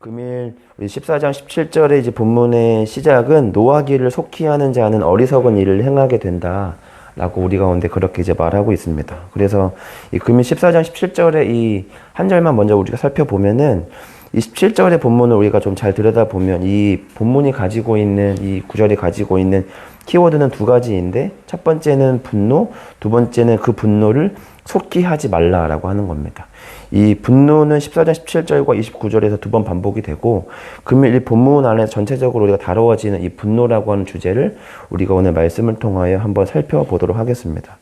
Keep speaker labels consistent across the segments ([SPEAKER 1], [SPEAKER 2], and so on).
[SPEAKER 1] 금일 우리 14장 17절의 이제 본문의 시작은 노하기를 속히 하는 자는 어리석은 일을 행하게 된다 라고 우리 가운데 그렇게 이제 말하고 있습니다. 그래서 이 금일 14장 17절의 이 한 절만 먼저 우리가 살펴보면은 이 17절의 본문을 우리가 좀 잘 들여다보면 이 본문이 가지고 있는 이 구절이 가지고 있는 키워드는 두 가지인데 첫 번째는 분노, 두 번째는 그 분노를 속히 하지 말라라고 하는 겁니다. 이 분노는 14장 17절과 29절에서 두 번 반복이 되고 금일 이 본문 안에서 전체적으로 우리가 다루어지는 이 분노라고 하는 주제를 우리가 오늘 말씀을 통하여 한번 살펴보도록 하겠습니다.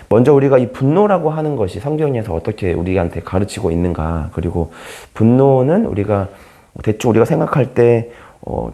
[SPEAKER 1] 먼저 우리가 이 분노라고 하는 것이 성경에서 어떻게 우리한테 가르치고 있는가, 그리고 분노는 우리가 대충 우리가 생각할 때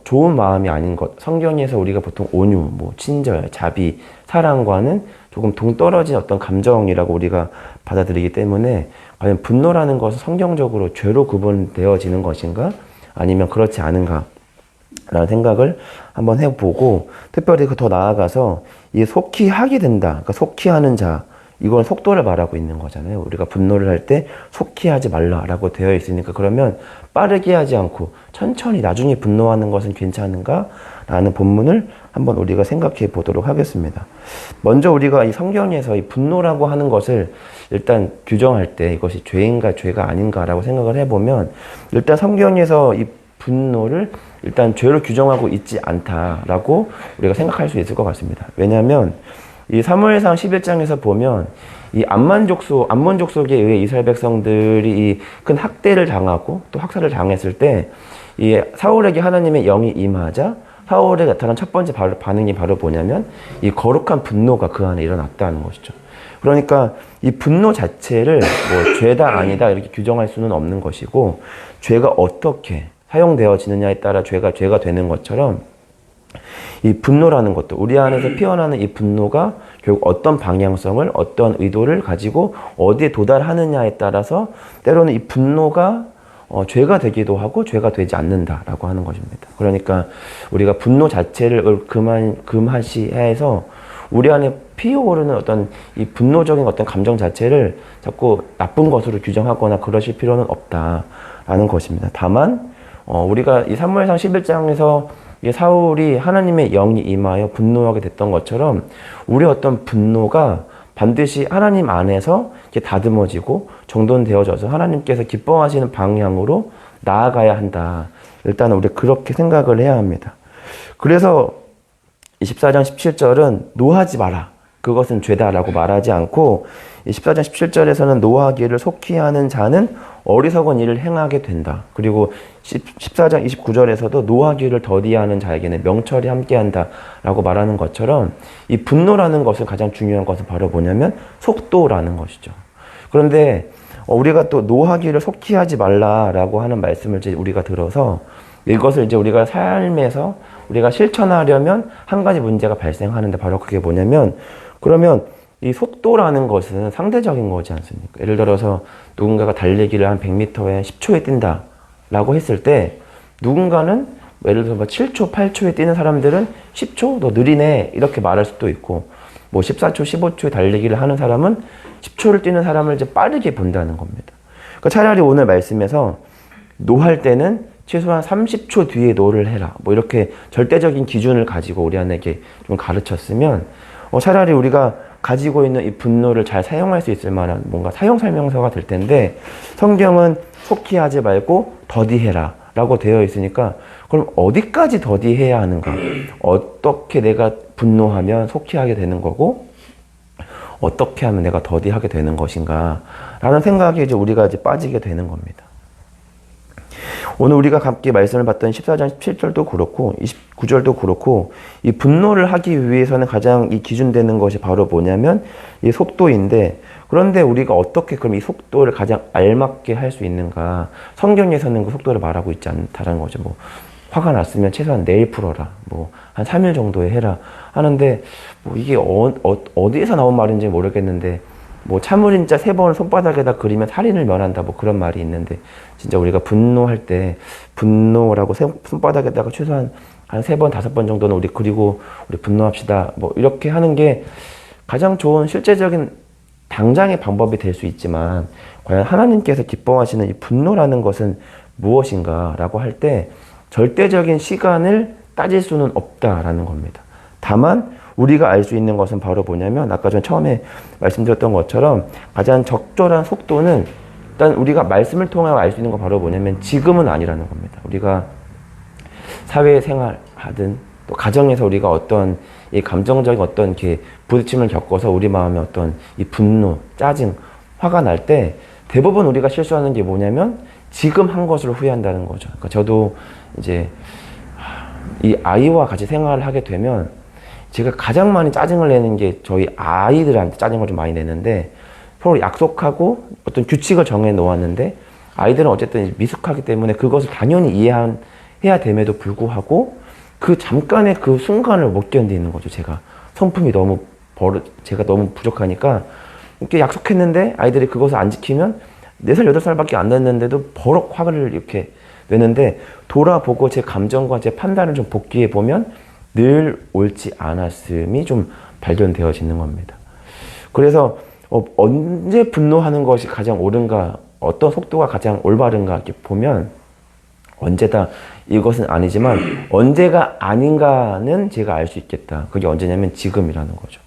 [SPEAKER 1] 좋은 마음이 아닌 것, 성경에서 우리가 보통 온유, 친절, 자비, 사랑과는 조금 동떨어진 어떤 감정이라고 우리가 받아들이기 때문에 과연 분노라는 것은 성경적으로 죄로 구분되어지는 것인가 아니면 그렇지 않은가 라는 생각을 한번 해보고, 특별히 더 나아가서 이 속히 하게 된다, 그러니까 속히 하는 자, 이건 속도를 말하고 있는 거잖아요. 우리가 분노를 할 때 속히 하지 말라라고 되어 있으니까 그러면 빠르게 하지 않고 천천히 나중에 분노하는 것은 괜찮은가? 라는 본문을 한번 우리가 생각해 보도록 하겠습니다. 먼저 우리가 이 성경에서 이 분노라고 하는 것을 일단 규정할 때 이것이 죄인가 죄가 아닌가라고 생각을 해보면, 일단 성경에서 이 분노를 일단 죄로 규정하고 있지 않다라고 우리가 생각할 수 있을 것 같습니다. 왜냐하면 이 사무엘상 11장에서 보면 이 암몬 족속에 의해 이스라엘 백성들이 이 큰 학대를 당하고 또 학살을 당했을 때 이 사울에게 하나님의 영이 임하자 사울에 나타난 첫 번째 반응이 바로 뭐냐면 이 거룩한 분노가 그 안에 일어났다는 것이죠. 그러니까 이 분노 자체를 죄다 아니다 이렇게 규정할 수는 없는 것이고, 죄가 어떻게 사용되어지느냐에 따라 죄가 되는 것처럼 이 분노라는 것도 우리 안에서 피어나는 이 분노가 결국 어떤 방향성을, 어떤 의도를 가지고 어디에 도달하느냐에 따라서 때로는 이 분노가 죄가 되기도 하고 죄가 되지 않는다라고 하는 것입니다. 그러니까 우리가 분노 자체를 금하시해서 우리 안에 피어오르는 어떤 이 분노적인 어떤 감정 자체를 자꾸 나쁜 것으로 규정하거나 그러실 필요는 없다라는 것입니다. 다만 우리가 이 사무엘상 11장에서 사울이 하나님의 영이 임하여 분노하게 됐던 것처럼 우리 어떤 분노가 반드시 하나님 안에서 이렇게 다듬어지고 정돈되어져서 하나님께서 기뻐하시는 방향으로 나아가야 한다. 일단 우리 그렇게 생각을 해야 합니다. 그래서 14장 17절은 노하지 마라, 그것은 죄다라고 말하지 않고 14장 17절에서는 노하기를 속히 하는 자는 어리석은 일을 행하게 된다. 그리고 14장 29절에서도 노하기를 더디하는 자에게는 명철이 함께한다 라고 말하는 것처럼 이 분노라는 것은 가장 중요한 것은 바로 뭐냐면 속도라는 것이죠. 그런데 우리가 또 노하기를 속히 하지 말라라고 하는 말씀을 이제 우리가 들어서 이것을 이제 우리가 삶에서 우리가 실천하려면 한 가지 문제가 발생하는데, 바로 그게 뭐냐면, 그러면 이 속도라는 것은 상대적인 거지 않습니까? 예를 들어서 누군가가 달리기를 한 100m에 10초에 뛴다 라고 했을 때 누군가는 예를 들어서 7초, 8초에 뛰는 사람들은 10초? 너 느리네 이렇게 말할 수도 있고, 14초, 15초에 달리기를 하는 사람은 10초를 뛰는 사람을 이제 빠르게 본다는 겁니다. 그러니까 차라리 오늘 말씀에서 노할 때는 최소한 30초 뒤에 노를 해라, 이렇게 절대적인 기준을 가지고 우리에게 좀 가르쳤으면 차라리 우리가 가지고 있는 이 분노를 잘 사용할 수 있을 만한 뭔가 사용 설명서가 될 텐데, 성경은 속히 하지 말고 더디해라 라고 되어 있으니까 그럼 어디까지 더디해야 하는가, 어떻게 내가 분노하면 속히 하게 되는 거고 어떻게 하면 내가 더디하게 되는 것인가 라는 생각이 이제 우리가 이제 빠지게 되는 겁니다. 오늘 우리가 함께 말씀을 봤던 14장 17절도 그렇고 29절도 그렇고 이 분노를 하기 위해서는 가장 이 기준되는 것이 바로 뭐냐면 이 속도인데, 그런데 우리가 어떻게 그럼 이 속도를 가장 알맞게 할 수 있는가? 성경에서는 그 속도를 말하고 있지 않다는 거죠. 화가 났으면 최소한 내일 풀어라, 한 3일 정도에 해라 하는데, 이게 어디에서 나온 말인지 모르겠는데 참을인자 3번 손바닥에다 그리면 살인을 면한다, 그런 말이 있는데, 진짜 우리가 분노할 때 분노라고 손바닥에다가 최소한 한 3번, 5번 정도는 우리 그리고 우리 분노합시다, 이렇게 하는 게 가장 좋은 실제적인 당장의 방법이 될 수 있지만, 과연 하나님께서 기뻐하시는 이 분노라는 것은 무엇인가 라고 할 때 절대적인 시간을 따질 수는 없다라는 겁니다. 다만 우리가 알 수 있는 것은 바로 뭐냐면 아까 전 처음에 말씀드렸던 것처럼 가장 적절한 속도는 일단 우리가 말씀을 통해 알 수 있는 건 바로 뭐냐면 지금은 아니라는 겁니다. 우리가 사회생활 하든 또 가정에서 우리가 어떤 이 감정적인 어떤 이렇게 부딪힘을 겪어서 우리 마음에 어떤 이 분노, 짜증, 화가 날 때 대부분 우리가 실수하는 게 뭐냐면 지금 한 것을 후회한다는 거죠. 그러니까 저도 이제 이 아이와 같이 생활을 하게 되면 제가 가장 많이 짜증을 내는 게 저희 아이들한테 짜증을 좀 많이 내는데 서로 약속하고 어떤 규칙을 정해 놓았는데 아이들은 어쨌든 미숙하기 때문에 그것을 당연히 이해해야 됨에도 불구하고 그 잠깐의 그 순간을 못 견디는 거죠. 제가 성품이 너무 제가 너무 부족하니까 이렇게 약속했는데 아이들이 그것을 안 지키면 4살, 8살밖에 안 됐는데도 버럭 화를 이렇게 내는데 돌아보고 제 감정과 제 판단을 좀 복귀해 보면 늘 옳지 않았음이 좀 발견되어지는 겁니다. 그래서 언제 분노하는 것이 가장 옳은가, 어떤 속도가 가장 올바른가 이렇게 보면 언제다 이것은 아니지만 언제가 아닌가는 제가 알 수 있겠다. 그게 언제냐면 지금이라는 거죠.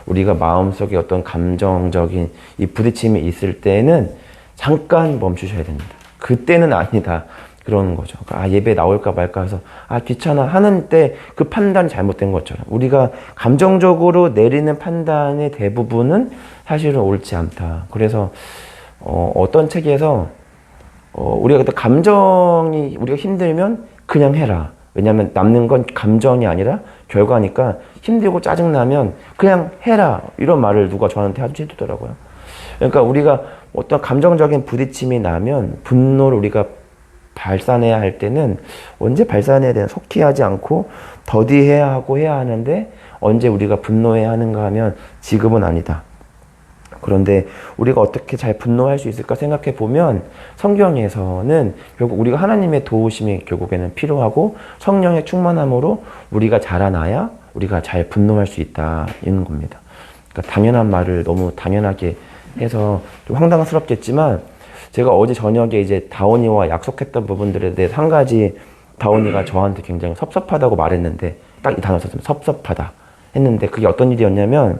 [SPEAKER 1] 우리가 마음속에 어떤 감정적인 이 부딪힘이 있을 때는 잠깐 멈추셔야 됩니다. 그때는 아니다. 그러는 거죠. 예배 나올까 말까 해서 귀찮아 하는 때 그 판단이 잘못된 것처럼 우리가 감정적으로 내리는 판단의 대부분은 사실은 옳지 않다. 그래서 어떤 책에서 우리가 그때 감정이 우리가 힘들면 그냥 해라. 왜냐하면 남는 건 감정이 아니라 결과니까 힘들고 짜증나면 그냥 해라. 이런 말을 누가 저한테 해주더라고요. 그러니까 우리가 어떤 감정적인 부딪힘이 나면 분노를 우리가 발산해야 할 때는 언제 발산해야 되나 속히 하지 않고 더디해야 하고 해야 하는데 언제 우리가 분노해야 하는가 하면 지금은 아니다. 그런데 우리가 어떻게 잘 분노할 수 있을까 생각해 보면 성경에서는 결국 우리가 하나님의 도우심이 결국에는 필요하고 성령의 충만함으로 우리가 자라나야 우리가 잘 분노할 수 있다는 겁니다. 그러니까 당연한 말을 너무 당연하게 해서 좀 황당스럽겠지만 제가 어제 저녁에 이제 다온이와 약속했던 부분들에 대해서 한 가지 다온이가 저한테 굉장히 섭섭하다고 말했는데 딱 이 단어 썼으면 섭섭하다 했는데 그게 어떤 일이었냐면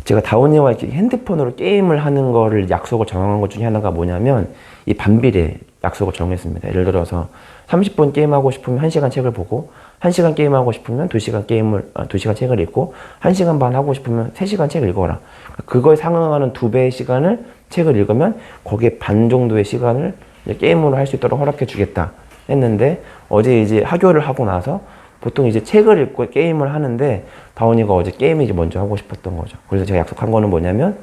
[SPEAKER 1] 제가 다온이와 이렇게 핸드폰으로 게임을 하는 거를 약속을 정한 것 중에 하나가 뭐냐면 이 반비례 약속을 정했습니다. 예를 들어서 30분 게임하고 싶으면 1시간 책을 보고 1시간 게임하고 싶으면 2시간 책을 읽고 1시간 반 하고 싶으면 3시간 책을 읽어라. 그거에 상응하는 2배의 시간을 책을 읽으면 거기에 반 정도의 시간을 게임으로 할 수 있도록 허락해 주겠다 했는데 어제 이제 하교를 하고 나서 보통 이제 책을 읽고 게임을 하는데 다온이가 어제 게임이 이제 먼저 하고 싶었던 거죠. 그래서 제가 약속한 거는 뭐냐면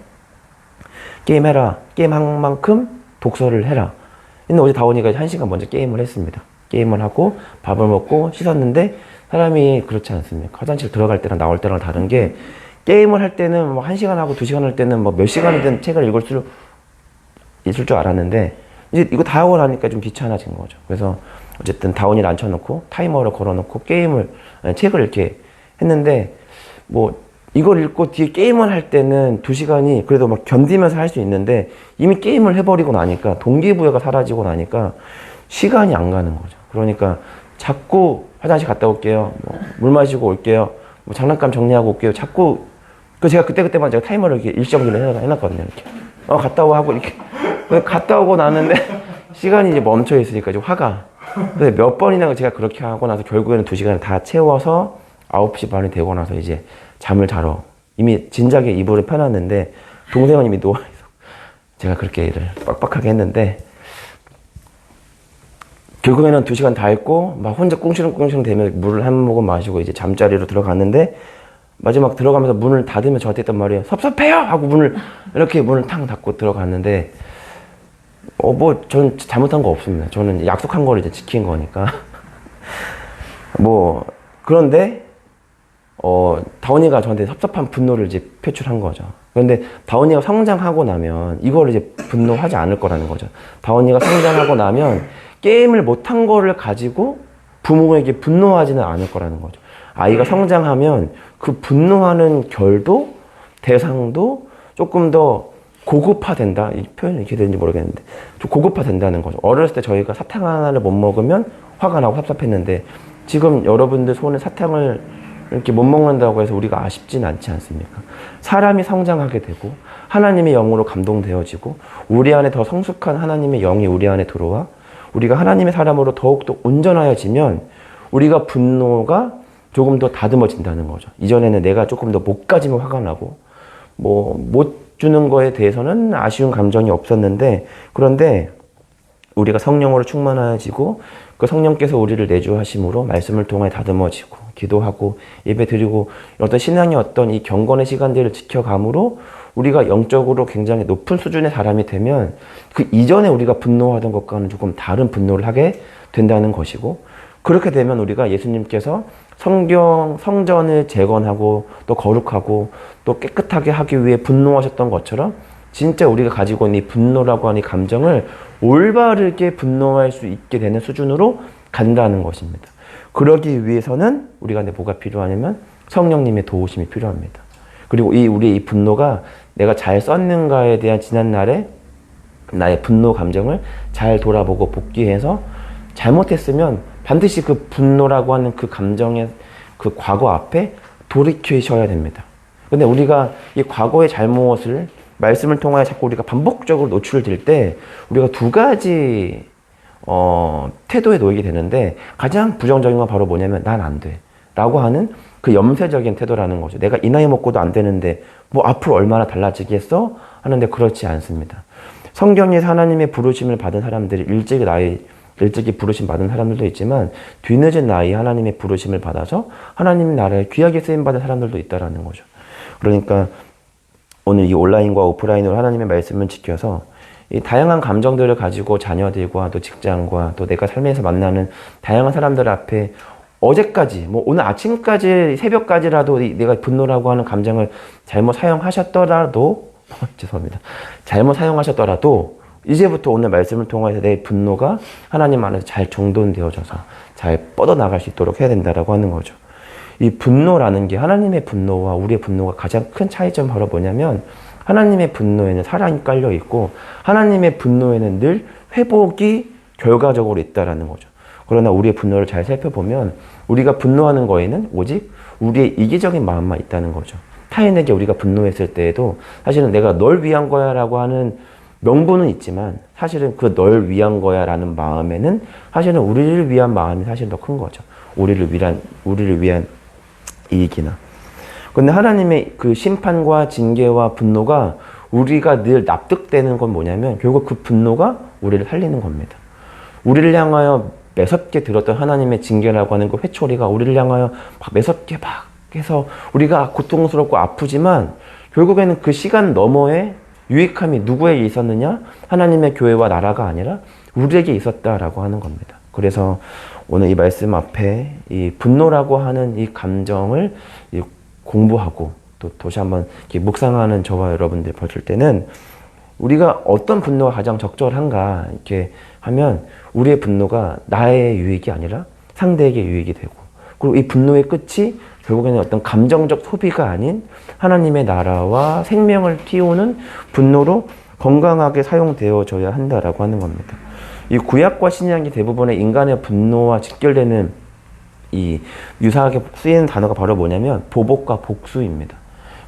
[SPEAKER 1] 게임해라. 게임한 만큼 독서를 해라. 근데 어제 다온이가 1시간 먼저 게임을 했습니다. 게임을 하고 밥을 먹고 씻었는데 사람이 그렇지 않습니까? 화장실 들어갈 때랑 나올 때랑 다른 게 게임을 할 때는 뭐 1시간 하고 2시간 할 때는 뭐 몇 시간이든 책을 읽을 수 있을 줄 알았는데 이제 이거 다 하고 나니까 좀 귀찮아진 거죠. 그래서 어쨌든 다운이를 앉혀놓고 타이머를 걸어놓고 책을 이렇게 했는데 뭐 이걸 읽고 뒤에 게임을 할 때는 2시간이 그래도 막 견디면서 할 수 있는데 이미 게임을 해버리고 나니까 동기부여가 사라지고 나니까 시간이 안 가는 거죠. 그러니까 자꾸 화장실 갔다 올게요. 물 마시고 올게요. 장난감 정리하고 올게요. 자꾸 제가 그때만 제가 타이머를 이렇게 일정기를 해놨거든요. 이렇게 갔다 와 하고 이렇게 갔다 오고 나는데 시간이 이제 멈춰 있으니까 이제 화가. 근데 몇 번이나 제가 그렇게 하고 나서 결국에는 2시간을 다 채워서 9시 반이 되고 나서 이제 잠을 자러 이미 진작에 이불을 펴놨는데 동생은 이미 누워있어. 제가 그렇게 일을 빡빡하게 했는데 결국에는 2시간 다 했고 막 혼자 꿍시렁꿍시렁 대며 물을 한 모금 마시고 이제 잠자리로 들어갔는데 마지막 들어가면서 문을 닫으면 저한테 했단 말이에요. 섭섭해요! 하고 문을 탕 닫고 들어갔는데 전 잘못한 거 없습니다. 저는 약속한 거를 이제 지킨 거니까. 그런데, 다온이가 저한테 섭섭한 분노를 이제 표출한 거죠. 그런데 다온이가 성장하고 나면 이거를 이제 분노하지 않을 거라는 거죠. 다온이가 성장하고 나면 게임을 못한 거를 가지고 부모에게 분노하지는 않을 거라는 거죠. 아이가 성장하면 그 분노하는 결도, 대상도 조금 더 고급화된다. 이 표현이 이렇게 되는지 모르겠는데 좀 고급화된다는 거죠. 어렸을 때 저희가 사탕 하나를 못 먹으면 화가 나고 섭섭했는데 지금 여러분들 손에 사탕을 이렇게 못 먹는다고 해서 우리가 아쉽진 않지 않습니까? 사람이 성장하게 되고 하나님의 영으로 감동되어지고 우리 안에 더 성숙한 하나님의 영이 우리 안에 들어와 우리가 하나님의 사람으로 더욱더 온전하여지면 우리가 분노가 조금 더 다듬어진다는 거죠. 이전에는 내가 조금 더 못 가지면 화가 나고 못 주는 거에 대해서는 아쉬운 감정이 없었는데 그런데 우리가 성령으로 충만해지고 그 성령께서 우리를 내주하심으로 말씀을 통해 다듬어지고 기도하고 예배드리고 어떤 신앙의 어떤 이 경건의 시간들을 지켜감으로 우리가 영적으로 굉장히 높은 수준의 사람이 되면 그 이전에 우리가 분노하던 것과는 조금 다른 분노를 하게 된다는 것이고 그렇게 되면 우리가 예수님께서 성전을 재건하고 또 거룩하고 또 깨끗하게 하기 위해 분노하셨던 것처럼 진짜 우리가 가지고 있는 이 분노라고 하는 이 감정을 올바르게 분노할 수 있게 되는 수준으로 간다는 것입니다. 그러기 위해서는 우리가 뭐가 필요하냐면 성령님의 도우심이 필요합니다. 그리고 우리의 이 분노가 내가 잘 썼는가에 대한 지난날에 나의 분노 감정을 잘 돌아보고 복귀해서 잘못했으면 반드시 그 분노라고 하는 그 감정의 그 과거 앞에 돌이키셔야 됩니다. 근데 우리가 이 과거의 잘못을 말씀을 통하여 자꾸 우리가 반복적으로 노출될 때 우리가 두 가지 태도에 놓이게 되는데 가장 부정적인 건 바로 뭐냐면 난 안 돼 라고 하는 그 염세적인 태도라는 거죠. 내가 이 나이 먹고도 안 되는데 뭐 앞으로 얼마나 달라지겠어? 하는데 그렇지 않습니다. 성경에서 하나님의 부르심을 받은 사람들이 일찍이 부르심 받은 사람들도 있지만 뒤늦은 나이에 하나님의 부르심을 받아서 하나님 나라에 귀하게 쓰임받은 사람들도 있다는 거죠. 그러니까 오늘 이 온라인과 오프라인으로 하나님의 말씀을 지켜서 이 다양한 감정들을 가지고 자녀들과 또 직장과 또 내가 삶에서 만나는 다양한 사람들 앞에 어제까지 오늘 아침까지 새벽까지라도 내가 분노라고 하는 감정을 잘못 사용하셨더라도 죄송합니다. 잘못 사용하셨더라도 이제부터 오늘 말씀을 통해서 내 분노가 하나님 안에서 잘 정돈되어져서 잘 뻗어나갈 수 있도록 해야 된다라고 하는 거죠. 이 분노라는 게 하나님의 분노와 우리의 분노가 가장 큰 차이점이 바로 뭐냐면 하나님의 분노에는 사랑이 깔려 있고 하나님의 분노에는 늘 회복이 결과적으로 있다라는 거죠. 그러나 우리의 분노를 잘 살펴보면 우리가 분노하는 거에는 오직 우리의 이기적인 마음만 있다는 거죠. 타인에게 우리가 분노했을 때에도 사실은 내가 널 위한 거야 라고 하는 명분은 있지만 사실은 그 널 위한 거야 라는 마음에는 사실은 우리를 위한 마음이 사실 더 큰 거죠. 우리를 위한 이익이나. 근데 하나님의 그 심판과 징계와 분노가 우리가 늘 납득되는 건 뭐냐면 결국 그 분노가 우리를 살리는 겁니다. 우리를 향하여 매섭게 들었던 하나님의 징계라고 하는 그 회초리가 우리를 향하여 막 매섭게 막 해서 우리가 고통스럽고 아프지만 결국에는 그 시간 너머에 유익함이 누구에게 있었느냐? 하나님의 교회와 나라가 아니라 우리에게 있었다라고 하는 겁니다. 그래서 오늘 이 말씀 앞에 이 분노라고 하는 이 감정을 공부하고 또 다시 한번 이렇게 묵상하는 저와 여러분들 보실 때는 우리가 어떤 분노가 가장 적절한가 이렇게 하면 우리의 분노가 나의 유익이 아니라 상대에게 유익이 되고 그리고 이 분노의 끝이 결국에는 어떤 감정적 소비가 아닌 하나님의 나라와 생명을 띄우는 분노로 건강하게 사용되어져야 한다라고 하는 겁니다. 이 구약과 신약이 대부분의 인간의 분노와 직결되는 이 유사하게 쓰이는 단어가 바로 뭐냐면 보복과 복수입니다.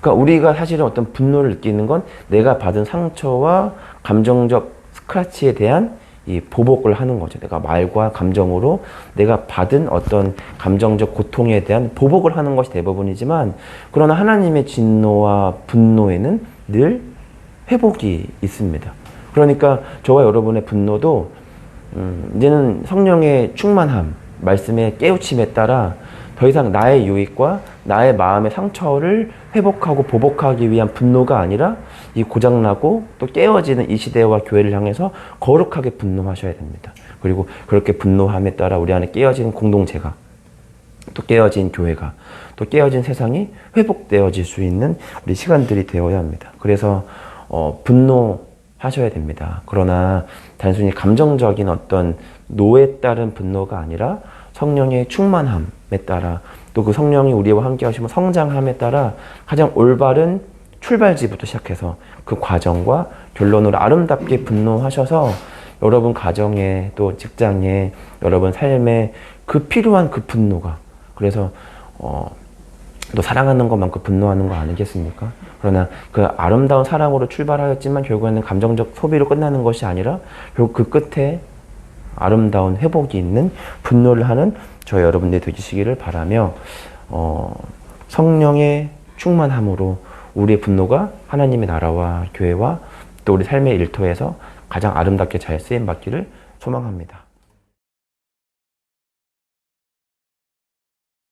[SPEAKER 1] 그러니까 우리가 사실은 어떤 분노를 느끼는 건 내가 받은 상처와 감정적 스크래치에 대한 이 보복을 하는 거죠. 내가 말과 감정으로 내가 받은 어떤 감정적 고통에 대한 보복을 하는 것이 대부분이지만 그러나 하나님의 진노와 분노에는 늘 회복이 있습니다. 그러니까 저와 여러분의 분노도 이제는 성령의 충만함, 말씀의 깨우침에 따라 더 이상 나의 유익과 나의 마음의 상처를 회복하고 보복하기 위한 분노가 아니라 이 고장나고 또 깨어지는 이 시대와 교회를 향해서 거룩하게 분노하셔야 됩니다. 그리고 그렇게 분노함에 따라 우리 안에 깨어진 공동체가 또 깨어진 교회가 또 깨어진 세상이 회복되어질 수 있는 우리 시간들이 되어야 합니다. 그래서 분노하셔야 됩니다. 그러나 단순히 감정적인 어떤 노에 따른 분노가 아니라 성령의 충만함에 따라 또 그 성령이 우리와 함께 하시면 성장함에 따라 가장 올바른 출발지부터 시작해서 그 과정과 결론으로 아름답게 분노하셔서 여러분 가정에 또 직장에 여러분 삶에 그 필요한 그 분노가 그래서 또 사랑하는 것만큼 분노하는 거 아니겠습니까? 그러나 그 아름다운 사랑으로 출발하였지만 결국에는 감정적 소비로 끝나는 것이 아니라 결국 그 끝에 아름다운 회복이 있는 분노를 하는 저희 여러분들이 되시기를 바라며 성령의 충만함으로 우리의 분노가 하나님의 나라와 교회와 또 우리 삶의 일터에서 가장 아름답게 잘 쓰임 받기를 소망합니다.